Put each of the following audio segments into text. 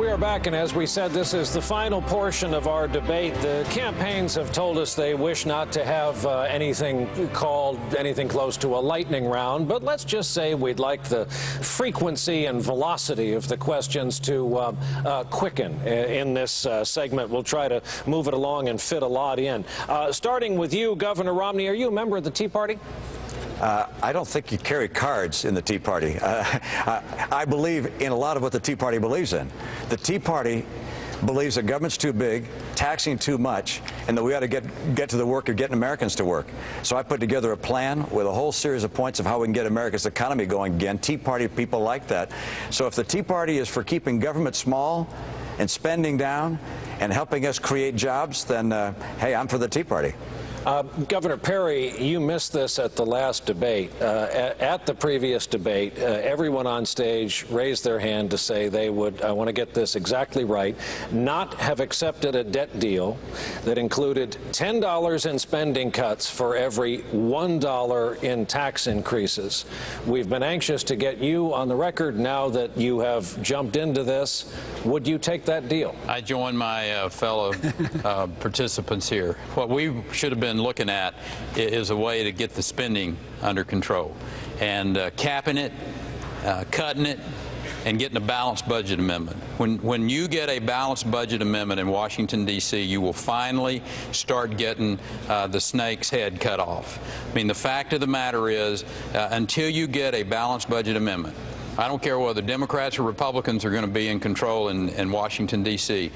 We are back, and as we said, this is the final portion of our debate. The campaigns have told us they wish not to have anything close to a lightning round, but let's just say we'd like the frequency and velocity of the questions to quicken in this segment. We'll try to move it along and fit a lot in. Starting with you, Governor Romney, are you a member of the Tea Party? I don't think you carry cards in the Tea Party. I believe in a lot of what the Tea Party believes in. The Tea Party believes that government's too big, taxing too much, and that we ought to get to the work of getting Americans to work. So I put together a plan with a whole series of points of how we can get America's economy going again. Tea Party people like that. So if the Tea Party is for keeping government small and spending down and helping us create jobs, then, hey, I'm for the Tea Party. Governor Perry, you missed this at the last debate. At the previous debate, everyone on stage raised their hand to say they would, I want to get this exactly right, not have accepted a debt deal that included $10 in spending cuts for every $1 in tax increases. We've been anxious to get you on the record now that you have jumped into this. Would you take that deal? I join my fellow participants here. What we should have been looking at is a way to get the spending under control, and capping it, cutting it, and getting a balanced budget amendment. When you get a balanced budget amendment in Washington, D.C., you will finally start getting the snake's head cut off. I mean, the fact of the matter is, until you get a balanced budget amendment, I don't care whether Democrats or Republicans are going to be in control in Washington, D.C.,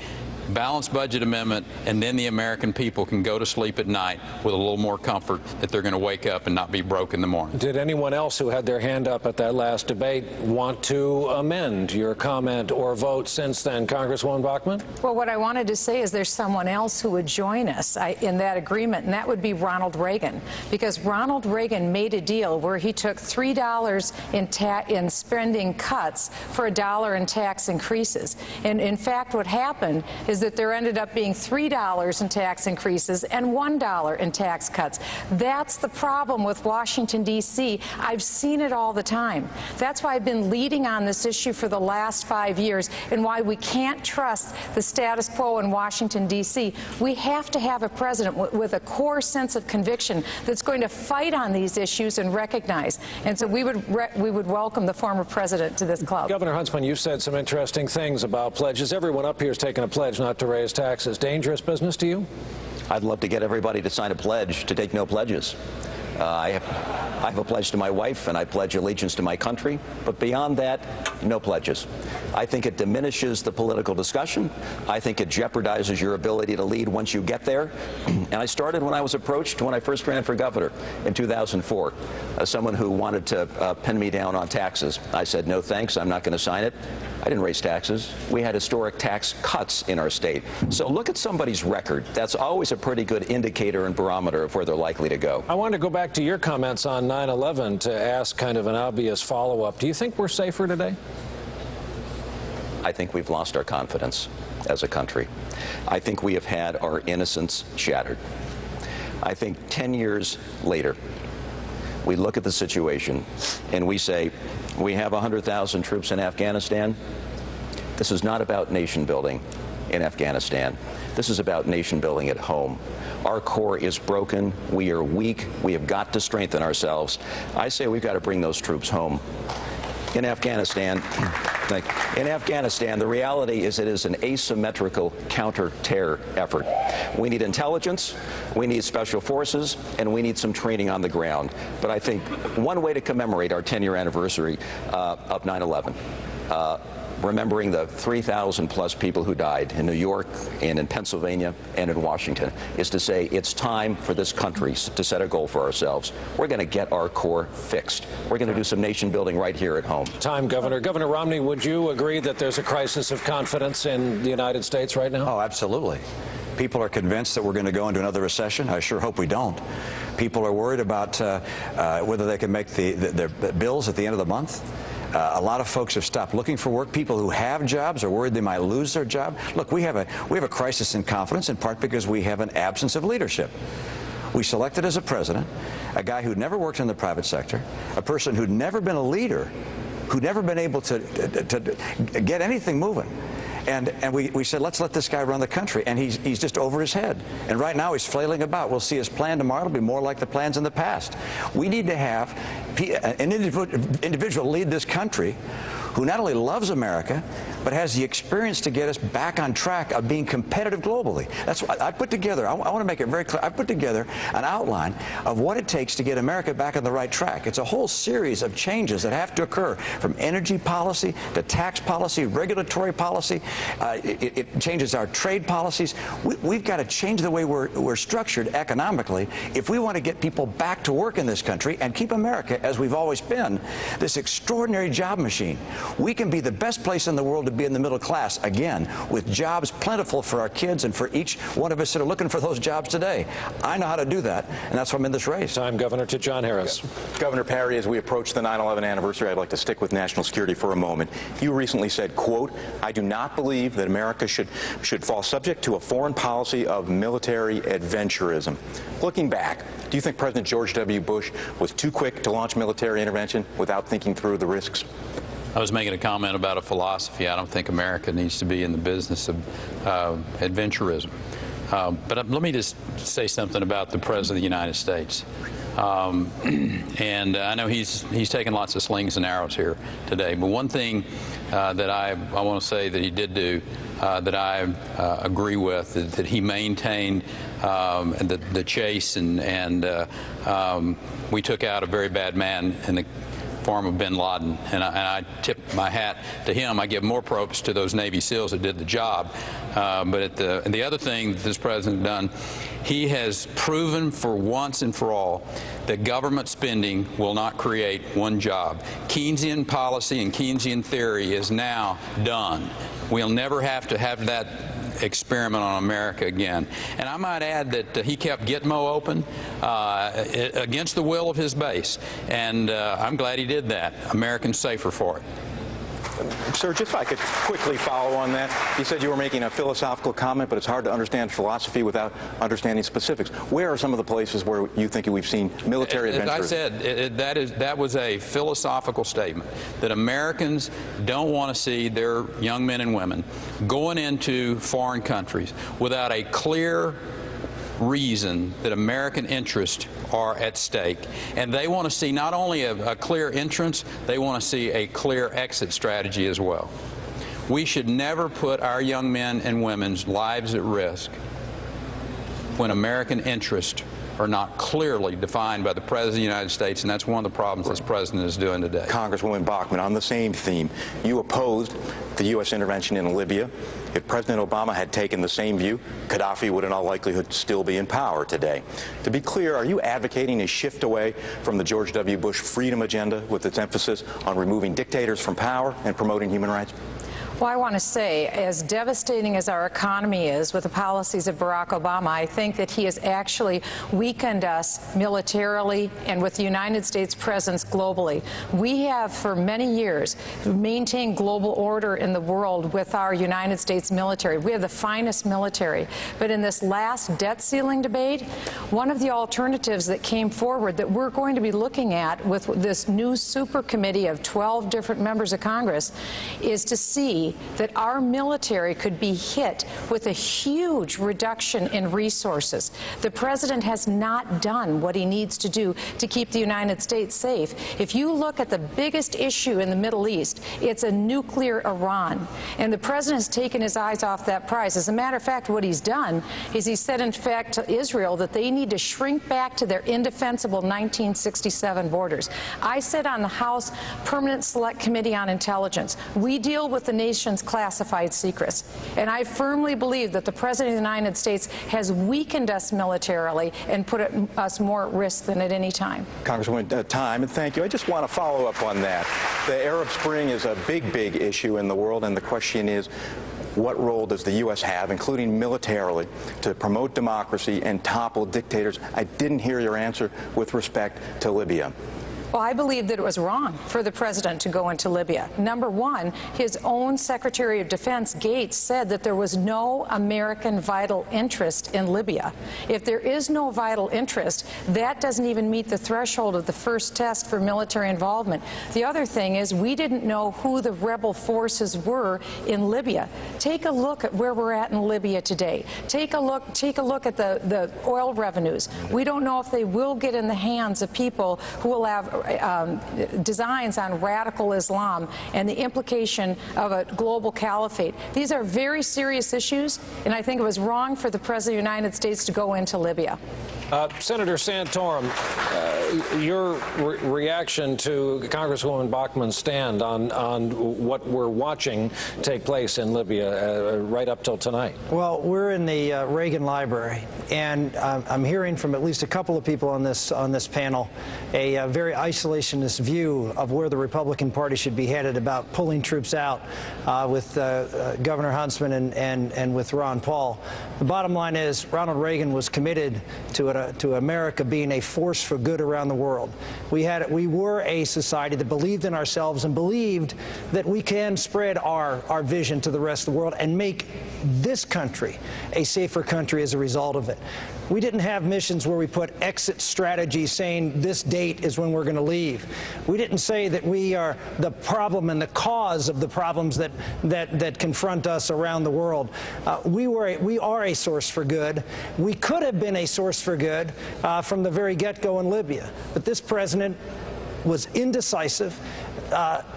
balanced budget amendment, and then the American people can go to sleep at night with a little more comfort that they're going to wake up and not be broke in the morning. Did anyone else who had their hand up at that last debate want to amend your comment or vote since then? Congresswoman Bachmann? Well, what I wanted to say is there's someone else who would join us in that agreement, and that would be Ronald Reagan, because Ronald Reagan made a deal where he took $3 in spending cuts for $1 in tax increases. And in fact, what happened is that there ended up being $3 in tax increases and $1 in tax cuts. That's the problem with Washington, D.C. I've seen it all the time. That's why I've been leading on this issue for the last 5 years, and why we can't trust the status quo in Washington, D.C. We have to have a president with a core sense of conviction that's going to fight on these issues and recognize. And so we would welcome the former president to this club. Governor Huntsman, you said some interesting things about pledges. Everyone up here has taken a pledge not to raise taxes. Dangerous business to you? I'd love to get everybody to sign a pledge to take no pledges. I have a pledge to my wife, and I pledge allegiance to my country. But beyond that, no pledges. I think it diminishes the political discussion. I think it jeopardizes your ability to lead once you get there. And I started when I was approached when I first ran for governor in 2004. Someone who wanted to pin me down on taxes. I said, no thanks, I'm not going to sign it. I didn't raise taxes. We had historic tax cuts in our state. So look at somebody's record. That's always a pretty good indicator and barometer of where they're likely to go. I wanted to go back to your comments on 9/11 to ask kind of an obvious follow-up. Do you think we're safer today? I think we've lost our confidence as a country. I think we have had our innocence shattered. I think 10 years later, we look at the situation and we say, we have 100,000 troops in Afghanistan. This is not about nation building in Afghanistan. This is about nation building at home. Our core is broken. We are weak. We have got to strengthen ourselves. I say we've got to bring those troops home. In Afghanistan, the reality is it is an asymmetrical counter-terror effort. We need intelligence, we need special forces, and we need some training on the ground. But I think one way to commemorate our 10-year anniversary of 9/11, remembering the 3,000 plus people who died in New York and in Pennsylvania and in Washington, is to say it's time for this country to set a goal for ourselves. We're going to get our core fixed. We're going to do some nation building right here at home. Time, Governor. Governor Romney, would you agree that there's a crisis of confidence in the United States right now? Oh, absolutely. People are convinced that we're going to go into another recession. I sure hope we don't. People are worried about whether they can make their bills at the end of the month. A lot of folks have stopped looking for work. People who have jobs are worried they might lose their job. Look, we have a crisis in confidence, in part because we have an absence of leadership. We selected as a president a guy who'd never worked in the private sector, a person who'd never been a leader, who'd never been able to get anything moving. And we said, let's let this guy run the country. And he's just over his head. And right now he's flailing about. We'll see his plan tomorrow. It'll be more like the plans in the past. We need to have an individual lead this country who not only loves America, but has the experience to get us back on track of being competitive globally. That's what I put together. I want to make it very clear. I put together an outline of what it takes to get America back on the right track. It's a whole series of changes that have to occur, from energy policy to tax policy, regulatory policy. It changes our trade policies. We've got to change the way we're structured economically if we want to get people back to work in this country and keep America, as we've always been, this extraordinary job machine. We can be the best place in the world to be in the middle class again, with jobs plentiful for our kids and for each one of us that are looking for those jobs today. I know how to do that, and that's why I'm in this race. Time, Governor, to John Harris. Governor Perry, as we approach the 9/11 anniversary, I'd like to stick with national security for a moment. You recently said, quote, "I do not believe that America should fall subject to a foreign policy of military adventurism." Looking back, do you think President George W. Bush was too quick to launch military intervention without thinking through the risks? I was making a comment about a philosophy. I don't think America needs to be in the business of adventurism. But let me just say something about the President of the United States. And I know he's taken lots of slings and arrows here today. But one thing that I want to say that he did do that I agree with, that he maintained the chase, and we took out a very bad man in the form of bin Laden, and I tip my hat to him. I give more props to those Navy SEALs that did the job. But the other thing that this president has done, he has proven for once and for all that government spending will not create one job. Keynesian policy and Keynesian theory is now done. We'll never have to have that experiment on America again. And I might add that he kept Gitmo open against the will of his base, and I'm glad he did that. Americans safer for it. Sir, just if I could quickly follow on that. You said you were making a philosophical comment, but it's hard to understand philosophy without understanding specifics. Where are some of the places where you think we've seen military adventure? As I said, that was a philosophical statement, that Americans don't want to see their young men and women going into foreign countries without a clear reason that American interests are at stake. And they want to see not only a clear entrance, they want to see a clear exit strategy as well. We should never put our young men and women's lives at risk when American interests are not clearly defined by the President of the United States, and that's one of the problems this President is doing today. Congresswoman Bachmann, on the same theme, you opposed the U.S. intervention in Libya. If President Obama had taken the same view, Gaddafi would in all likelihood still be in power today. To be clear, are you advocating a shift away from the George W. Bush freedom agenda with its emphasis on removing dictators from power and promoting human rights? Well, I want to say, as devastating as our economy is with the policies of Barack Obama, I think that he has actually weakened us militarily and with the United States presence globally. We have, for many years, maintained global order in the world with our United States military. We have the finest military. But in this last debt ceiling debate, one of the alternatives that came forward that we're going to be looking at with this new super committee of 12 different members of Congress is to see that our military could be hit with a huge reduction in resources. The president has not done what he needs to do to keep the United States safe. If you look at the biggest issue in the Middle East, it's a nuclear Iran. And the president has taken his eyes off that prize. As a matter of fact, what he's done is he said, in fact, to Israel that they need to shrink back to their indefensible 1967 borders. I sit on the House Permanent Select Committee on Intelligence. We deal with the nation's classified secrets. And I firmly believe that the President of the United States has weakened us militarily and put us more at risk than at any time. Congresswoman, time, and thank you. I just want to follow up on that. The Arab Spring is a big, big issue in the world, and the question is, what role does the U.S. have, including militarily, to promote democracy and topple dictators? I didn't hear your answer with respect to Libya. Well, I believe that it was wrong for the president to go into Libya. Number one, his own Secretary of Defense, Gates, said that there was no American vital interest in Libya. If there is no vital interest, that doesn't even meet the threshold of the first test for military involvement. The other thing is we didn't know who the rebel forces were in Libya. Take a look at where we're at in Libya today. Take a look at the oil revenues. We don't know if they will get in the hands of people who will have designs on radical Islam and the implication of a global caliphate. These are very serious issues, and I think it was wrong for the President of the United States to go into Libya. Senator Santorum, your reaction to Congresswoman Bachmann's stand on what we're watching take place in Libya right up till tonight? Well, we're in the Reagan Library, and I'm hearing from at least a couple of people on this panel a very isolationist view of where the Republican Party should be headed about pulling troops out with Governor Huntsman and with Ron Paul. The bottom line is Ronald Reagan was committed to America being a force for good around the world. We were a society that believed in ourselves and believed that we can spread our vision to the rest of the world and make this country a safer country as a result of it. We didn't have missions where we put exit strategies saying this date is when we're going to leave. We didn't say that we are the problem and the cause of the problems that confront us around the world. We are a source for good. We could have been a source for good from the very get-go in Libya. But this president was indecisive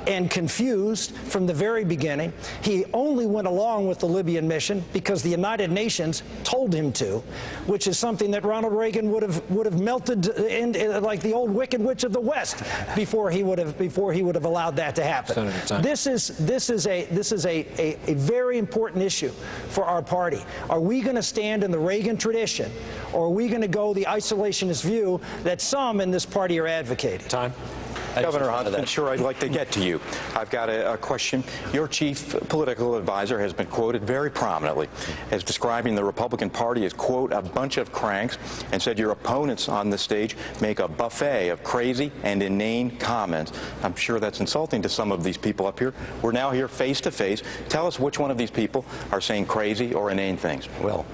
and confused from the very beginning. He only went along with the Libyan mission because the United Nations told him to, which is something that Ronald Reagan would have melted in like the old Wicked Witch of the West before he would have allowed that to happen. This is a very important issue for our party. Are we going to stand in the Reagan tradition, or are we going to go the isolationist view that some in this party are advocating? Time. Governor Huntsman, sure, I'd like to get to you. I've got a question. Your chief political advisor has been quoted very prominently as describing the Republican Party as, quote, a bunch of cranks, and said your opponents on the stage make a buffet of crazy and inane comments. I'm sure that's insulting to some of these people up here. We're now here face to face. Tell us which one of these people are saying crazy or inane things. Well,